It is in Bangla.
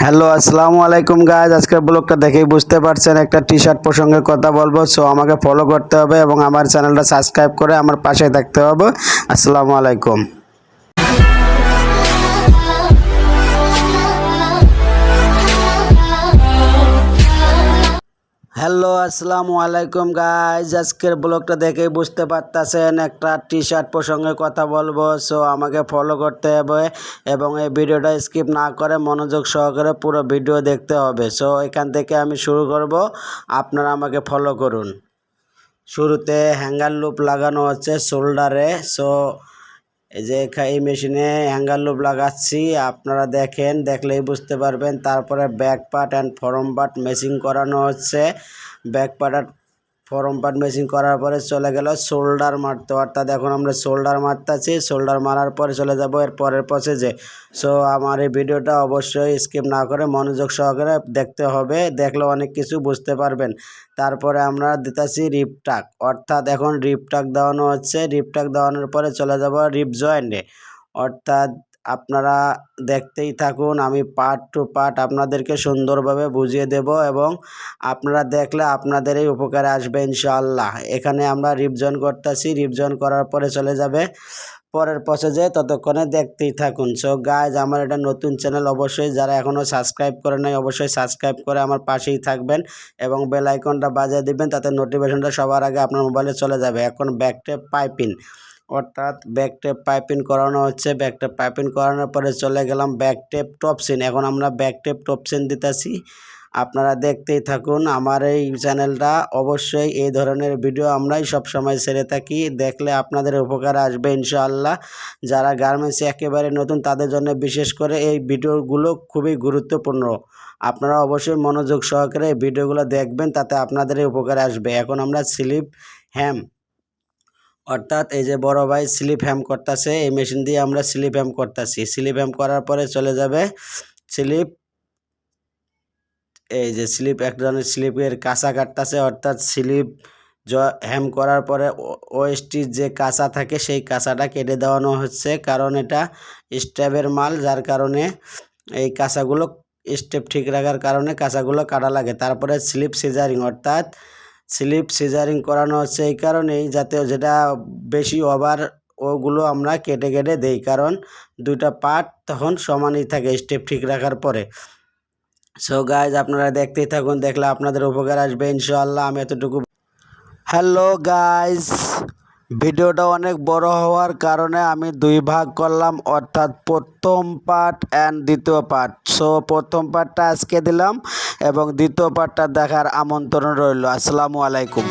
হ্যালো আসসালামু আলাইকুম গাইজ, আজকের ব্লগটা দেখেই বুঝতে পারছেন একটা টি শার্ট প্রসঙ্গে কথা বলবো। সো আমাকে ফলো করতে হবে এবং আমার চ্যানেলটা সাবস্ক্রাইব করে আমার পাশে থাকতে হবে। আসসালামু আলাইকুম। হ্যালো আসসালামু আলাইকুম গাইজ, আজকের ব্লগটা দেখেই বুঝতে পারতেছেন একটা টি শার্ট প্রসঙ্গে কথা বলবো। সো আমাকে ফলো করতে হবে এবং এই ভিডিওটা স্কিপ না করে মনোযোগ সহকারে পুরো ভিডিও দেখতে হবে। সো এখান থেকে আমি শুরু করব, আপনারা আমাকে ফলো করুন। শুরুতে হ্যাঙ্গার লুপ লাগানো হচ্ছে শোল্ডারে। সো এই যে এই মেশিনে হ্যাঙ্গার লুপ লাগাচ্ছি, আপনারা দেখলেই বুঝতে পারবেন। তারপরে back part and form part meshing করানো হচ্ছে। ব্যাক পার্ট আর ফরম পার্ট মেশিং করার পরে চলে গেল শোল্ডার মারতে, অর্থাৎ এখন আমরা শোল্ডার মারতেছি। শোল্ডার মারার পরে চলে যাব এর পরের প্রসেসে। সো আমার এই ভিডিওটা অবশ্যই স্কিপ না করে মনোযোগ সহকারে দেখতে হবে, দেখলে অনেক কিছু বুঝতে পারবেন। তারপরে আমরা দিতেছি রিপ টাক, অর্থাৎ এখন রিপ টাক দেওয়ানো হচ্ছে। রিপ টাক দেওয়ানোর পরে চলে যাব রিপ জয়েন্টে, অর্থাৎ আপনারা দেখতেই থাকুন, আমি পার্ট টু পার্ট আপনাদেরকে সুন্দরভাবে বুঝিয়ে দেব এবং আপনারা দেখলে আপনাদেরই উপকারে আসবে ইনশাআল্লাহ। এখানে আমরা রিপ জয়েন করতেছি, রিপ জয়েন করার পরে চলে যাবে পরের প্রসেসে, ততক্ষণে দেখতেই থাকুন। সো গাইজ, আমার এটা নতুন চ্যানেল, অবশ্যই যারা এখনও সাবস্ক্রাইব করে নাই অবশ্যই সাবস্ক্রাইব করে আমার পাশেই থাকবেন এবং বেল আইকনটা বাজিয়ে দিবেন, তাতে নোটিফিকেশনটা সবার আগে আপনার মোবাইলে চলে যাবে। এখন ব্যাকটেপ পাইপিং, অর্থাৎ ব্যাকটেপ পাইপিং করানো হচ্ছে। ব্যাকটেপ পাইপিং করানোর পরে চলে গেলাম ব্যাকটেপ টপসিন। এখন আমরা ব্যাকটেপ টপসিন দিতেছি, আপনারা দেখতেই থাকুন। আমার এই চ্যানেলটা অবশ্যই এই ধরনের ভিডিও আমরাই সবসময় ছেড়ে থাকি, দেখলে আপনাদের উপকার আসবে ইনশাআল্লাহ। যারা গার্মেন্টসে একেবারে নতুন তাদের জন্য বিশেষ করে এই ভিডিওগুলো খুবই গুরুত্বপূর্ণ। আপনারা অবশ্যই মনোযোগ সহকারে এই ভিডিওগুলো দেখবেন, তাতে আপনাদেরই উপকার আসবে। এখন আমরা স্লিপ হ্যাম, অর্থাৎ এই যে বড় ভাই স্লিপ হ্যাম করতেছে, এই মেশিন দিয়ে আমরা স্লিপ হ্যাম করতেছি। স্লিপ হ্যাম করার পরে চলে যাবে স্লিপ, এই যে স্লিপ এক ধরনের স্লিপের কাঁচা কাটতেছে, অর্থাৎ স্লিপ হ্যাম করার পরে ওএসটির যে কাঁচা থাকে সেই কাঁচাটা কেটে দেওয়ানো হচ্ছে, কারণ এটা স্টেপের মাল, যার কারণে এই কাঁচাগুলো স্টেপ ঠিক রাখার কারণে কাঁচাগুলো কাটা লাগে। তারপরে স্লিপ সিজারিং, অর্থাৎ স্লিপ সিজারিং করানো হচ্ছে এই কারণেই, যাতে যেটা বেশি ওভার ওগুলো আমরা কেটে কেটে দেই, কারণ দুইটা পার্ট তখন সমানই থাকে স্টেপ ঠিক রাখার পরে। সো গাইজ, আপনারা দেখতেই থাকুন, দেখলে আপনাদের উপকার আসবে ইনশাআল্লাহ। আমি এতটুকু। হ্যালো গাইজ, ভিডিওটা অনেক বড় হওয়ার কারণে আমি দুই ভাগ করলাম, অর্থাৎ প্রথম পার্ট অ্যান্ড দ্বিতীয় পার্ট। সো প্রথম পার্টটা আজকে দিলাম এবং দ্বিতীয় পার্টটা দেখার আমন্ত্রণ রইল। আসসালামু আলাইকুম।